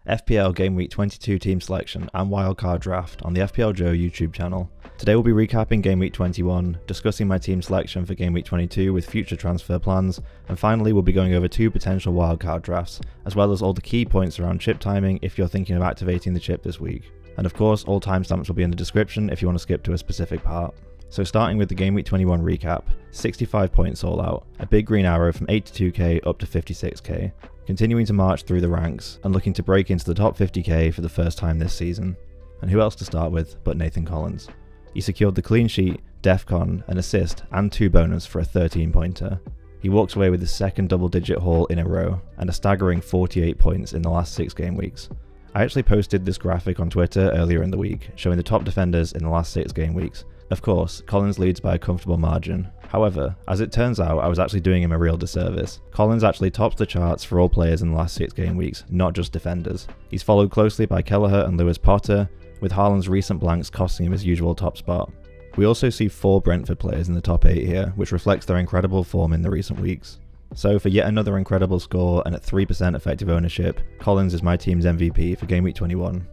FPL Gameweek22 Team Selection and Wildcard Draft on the FPL Joe YouTube channel. Today we'll be recapping Gameweek 21, discussing my team selection for Gameweek 22 with future transfer plans, and finally we'll be going over 2 potential wildcard drafts, as well as all the key points around chip timing if you're thinking of activating the chip this week. And of course, all timestamps will be in the description if you want to skip to a specific part. So starting with the Gameweek 21 recap, 65 points all out, a big green arrow from 82k up to 56k, continuing to march through the ranks and looking to break into the top 50k for the first time this season. And who else to start with but Nathan Collins. He secured the clean sheet, defcon, an assist and 2 bonus for a 13-pointer. He walks away with his second double-digit haul in a row and a staggering 48 points in the last 6 game weeks. I actually posted this graphic on Twitter earlier in the week, showing the top defenders in the last 6 game weeks. Of course, Collins leads by a comfortable margin. However, as it turns out, I was actually doing him a real disservice. Collins actually tops the charts for all players in the last 6 game weeks, not just defenders. He's followed closely by Kelleher and Lewis Potter, with Haaland's recent blanks costing him his usual top spot. We also see 4 Brentford players in the top 8 here, which reflects their incredible form in the recent weeks. So for yet another incredible score and at 3% effective ownership, Collins is my team's MVP for Gameweek 21.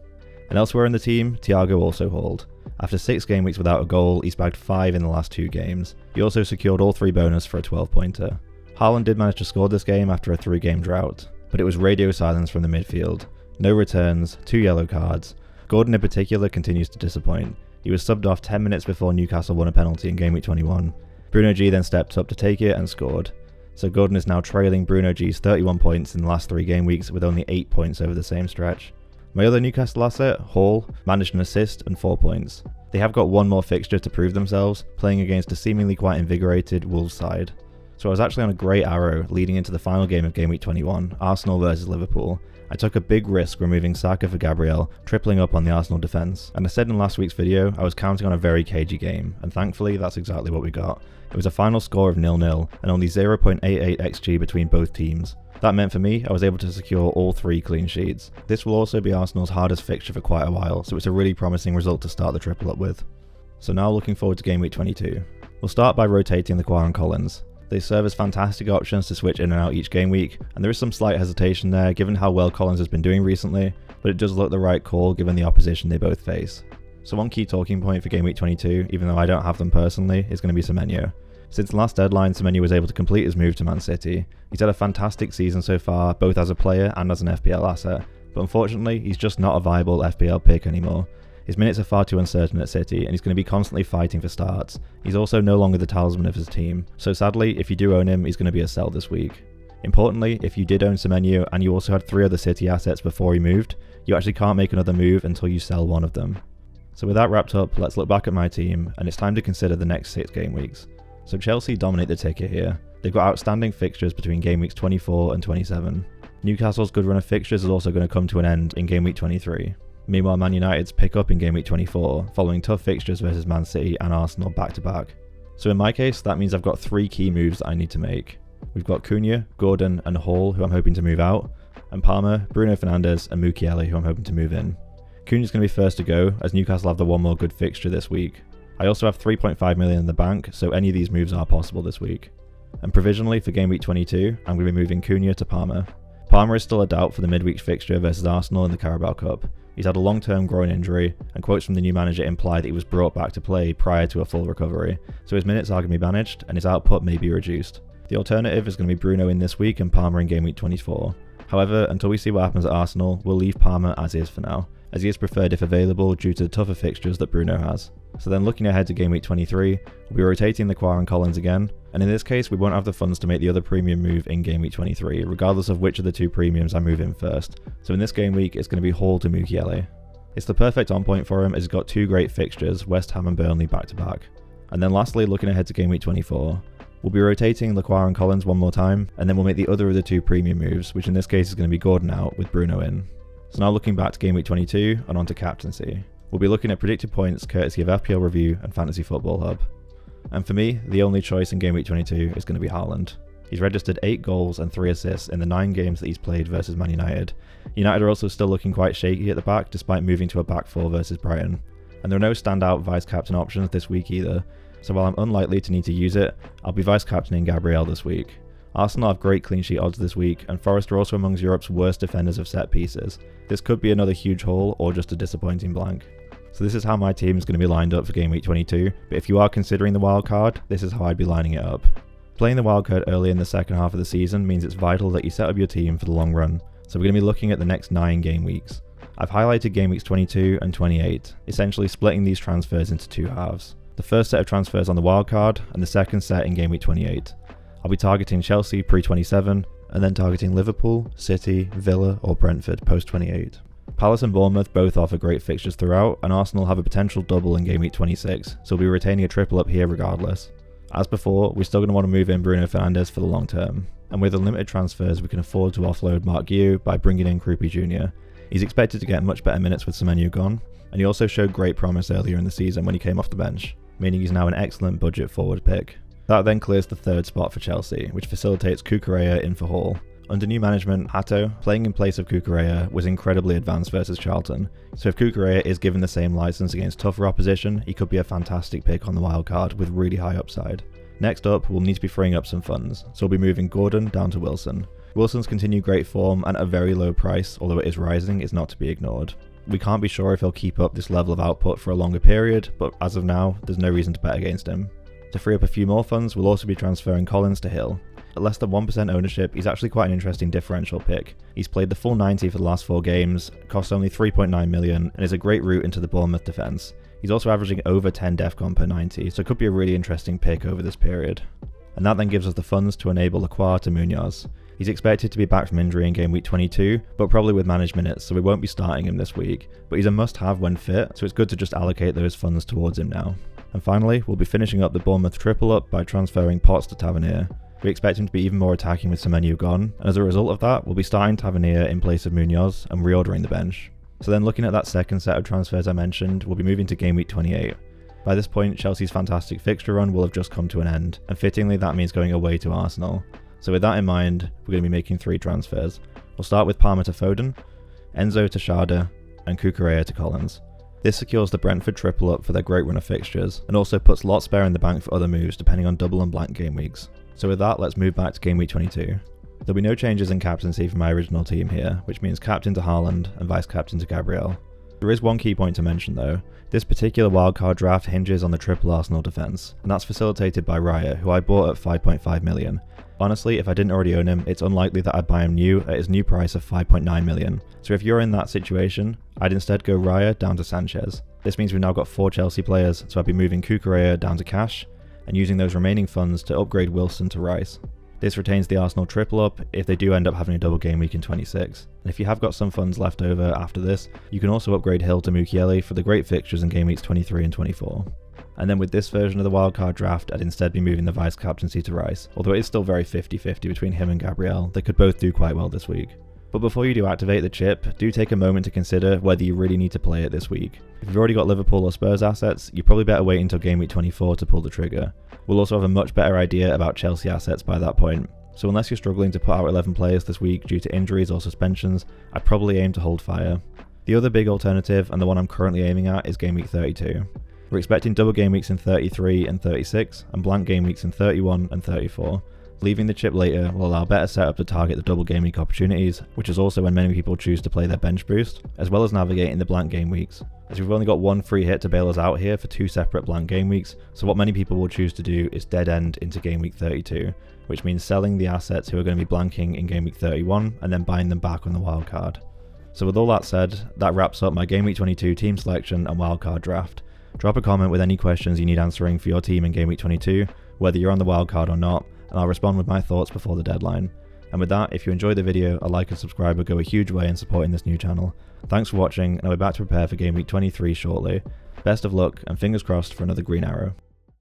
And elsewhere in the team, Thiago also hauled. After 6 game weeks without a goal, he's bagged 5 in the last 2 games. He also secured all 3 bonus for a 12-pointer. Haaland did manage to score this game after a 3-game drought, but it was radio silence from the midfield. No returns, 2 yellow cards. Gordon in particular continues to disappoint. He was subbed off 10 minutes before Newcastle won a penalty in Gameweek 21. Bruno G then stepped up to take it and scored. So Gordon is now trailing Bruno G's 31 points in the last 3 game weeks with only 8 points over the same stretch. My other Newcastle asset, Hall, managed an assist and 4 points. They have got one more fixture to prove themselves, playing against a seemingly quite invigorated Wolves side. So I was actually on a great arrow leading into the final game of Gameweek 21, Arsenal versus Liverpool. I took a big risk removing Saka for Gabriel, tripling up on the Arsenal defence. And I said in last week's video, I was counting on a very cagey game, and thankfully that's exactly what we got. It was a final score of 0-0 and only 0.88 XG between both teams. That meant for me, I was able to secure all 3 clean sheets. This will also be Arsenal's hardest fixture for quite a while, so it's a really promising result to start the triple up with. So now looking forward to Gameweek 22. We'll start by rotating the and Collins. They serve as fantastic options to switch in and out each game week, and there is some slight hesitation there given how well Collins has been doing recently, but it does look the right call given the opposition they both face. So one key talking point for Gameweek 22, even though I don't have them personally, is going to be Semenyo. Since the last deadline, Semenyo was able to complete his move to Man City. He's had a fantastic season so far, both as a player and as an FPL asset, but unfortunately, he's just not a viable FPL pick anymore. His minutes are far too uncertain at City, and he's going to be constantly fighting for starts. He's also no longer the talisman of his team, so sadly, if you do own him, he's going to be a sell this week. Importantly, if you did own Semenyo and you also had 3 other City assets before he moved, you actually can't make another move until you sell one of them. So with that wrapped up, let's look back at my team, and it's time to consider the next 6 game weeks. So Chelsea dominate the ticket here. They've got outstanding fixtures between game weeks 24 and 27. Newcastle's good run of fixtures is also going to come to an end in game week 23. Meanwhile, Man United's pick up in game week 24, following tough fixtures versus Man City and Arsenal back to back. So in my case, that means I've got 3 key moves that I need to make. We've got Cunha, Gordon and Hall, who I'm hoping to move out, and Palmer, Bruno Fernandes and Mukiele, who I'm hoping to move in. Cunha's going to be first to go, as Newcastle have the one more good fixture this week. I also have 3.5 million in the bank, so any of these moves are possible this week. And provisionally for Game Week 22, I'm going to be moving Cunha to Palmer. Palmer is still a doubt for the midweek fixture versus Arsenal in the Carabao Cup. He's had a long-term groin injury, and quotes from the new manager imply that he was brought back to play prior to a full recovery, so his minutes are going to be managed and his output may be reduced. The alternative is going to be Bruno in this week and Palmer in Game Week 24. However, until we see what happens at Arsenal, we'll leave Palmer as is for now, as he is preferred if available due to the tougher fixtures that Bruno has. So then looking ahead to Game Week 23, we'll be rotating the and Collins again, and in this case we won't have the funds to make the other premium move in Game Week 23, regardless of which of the 2 premiums I move in first. So in this game week, it's going to be Hall to Mukiele. It's the perfect on point for him as he's got 2 great fixtures, West Ham and Burnley back to back. And then lastly, looking ahead to Game Week 24, we'll be rotating and Collins one more time, and then we'll make the other of the 2 premium moves, which in this case is going to be Gordon out with Bruno in. So now looking back to Game Week 22 and onto Captaincy. We'll be looking at predicted points courtesy of FPL Review and Fantasy Football Hub. And for me, the only choice in Game Week 22 is going to be Haaland. He's registered 8 goals and 3 assists in the 9 games that he's played versus Man United. United are also still looking quite shaky at the back despite moving to a back 4 versus Brighton. And there are no standout vice-captain options this week either, so while I'm unlikely to need to use it, I'll be vice-captaining Gabriel this week. Arsenal have great clean sheet odds this week, and Forest are also amongst Europe's worst defenders of set pieces. This could be another huge haul or just a disappointing blank. So this is how my team is going to be lined up for Game Week 22, but if you are considering the wildcard, this is how I'd be lining it up. Playing the wildcard early in the second half of the season means it's vital that you set up your team for the long run, so we're going to be looking at the next 9 game weeks. I've highlighted Game Weeks 22 and 28, essentially splitting these transfers into 2 halves. The first set of transfers on the wildcard, and the second set in Game Week 28. I'll be targeting Chelsea pre-27, and then targeting Liverpool, City, Villa or Brentford post-28. Palace and Bournemouth both offer great fixtures throughout, and Arsenal have a potential double in Game Week 26, so we'll be retaining a triple up here regardless. As before, we're still going to want to move in Bruno Fernandes for the long term, and with unlimited transfers we can afford to offload Mark Guiu by bringing in Krupi Jr. He's expected to get much better minutes with Semenyo gone, and he also showed great promise earlier in the season when he came off the bench, meaning he's now an excellent budget forward pick. That then clears the third spot for Chelsea, which facilitates Cucurella in for Hall. Under new management, Hato, playing in place of Cucurella, was incredibly advanced versus Charlton, so if Cucurella is given the same license against tougher opposition, he could be a fantastic pick on the wildcard with really high upside. Next up, we'll need to be freeing up some funds, so we'll be moving Gordon down to Wilson. Wilson's continued great form and at a very low price, although it is rising, is not to be ignored. We can't be sure if he'll keep up this level of output for a longer period, but as of now, there's no reason to bet against him. To free up a few more funds, we'll also be transferring Collins to Hill. At less than 1% ownership, he's actually quite an interesting differential pick. He's played the full 90 for the last 4 games, costs only 3.9 million, and is a great route into the Bournemouth defence. He's also averaging over 10 defcon per 90, so it could be a really interesting pick over this period. And that then gives us the funds to enable Lacroix to Munoz. He's expected to be back from injury in Game Week 22, but probably with managed minutes, so we won't be starting him this week, but he's a must-have when fit, so it's good to just allocate those funds towards him now. And finally, we'll be finishing up the Bournemouth triple up by transferring Potts to Tavernier. We expect him to be even more attacking with Semenyo gone, and as a result of that, we'll be starting Tavernier in place of Munoz and reordering the bench. So then looking at that second set of transfers I mentioned, we'll be moving to Game Week 28. By this point, Chelsea's fantastic fixture run will have just come to an end, and fittingly that means going away to Arsenal. So with that in mind, we're going to be making 3 transfers. We'll start with Palmer to Foden, Enzo to Schade, and Cucurella to Collins. This secures the Brentford triple up for their great run of fixtures, and also puts lots spare in the bank for other moves depending on double and blank game weeks. So with that, let's move back to Game Week 22. There'll be no changes in captaincy for my original team here, which means captain to Haaland and vice captain to Gabriel. There is one key point to mention though. This particular wildcard draft hinges on the triple Arsenal defence, and that's facilitated by Raya, who I bought at 5.5 million. Honestly, if I didn't already own him, it's unlikely that I'd buy him new at his new price of 5.9 million. So if you're in that situation, I'd instead go Raya down to Sanchez. This means we've now got 4 Chelsea players, so I'd be moving Cucurella down to cash, and using those remaining funds to upgrade Wilson to Rice. This retains the Arsenal triple up if they do end up having a double game week in 26. And if you have got some funds left over after this, you can also upgrade Hill to Mukiele for the great fixtures in game weeks 23 and 24. And then with this version of the wildcard draft, I'd instead be moving the vice captaincy to Rice, although it is still very 50-50 between him and Gabriel. They could both do quite well this week. But before you do activate the chip, do take a moment to consider whether you really need to play it this week. If you've already got Liverpool or Spurs assets, you probably better wait until game week 24 to pull the trigger. We'll also have a much better idea about Chelsea assets by that point. So unless you're struggling to put out 11 players this week due to injuries or suspensions, I'd probably aim to hold fire. The other big alternative, and the one I'm currently aiming at, is game week 32. We're expecting double game weeks in 33 and 36, and blank game weeks in 31 and 34. Leaving the chip later will allow better setup to target the double game week opportunities, which is also when many people choose to play their bench boost, as well as navigating the blank game weeks. As we've only got one free hit to bail us out here for 2 separate blank game weeks, so what many people will choose to do is dead end into game week 32, which means selling the assets who are going to be blanking in game week 31 and then buying them back on the wildcard. So with all that said, that wraps up my game week 22 team selection and wildcard draft. Drop a comment with any questions you need answering for your team in game week 22, whether you're on the wildcard or not, and I'll respond with my thoughts before the deadline. And with that, if you enjoyed the video, a like and subscribe would go a huge way in supporting this new channel. Thanks for watching, and I'll be back to prepare for game week 23 shortly. Best of luck, and fingers crossed for another green arrow.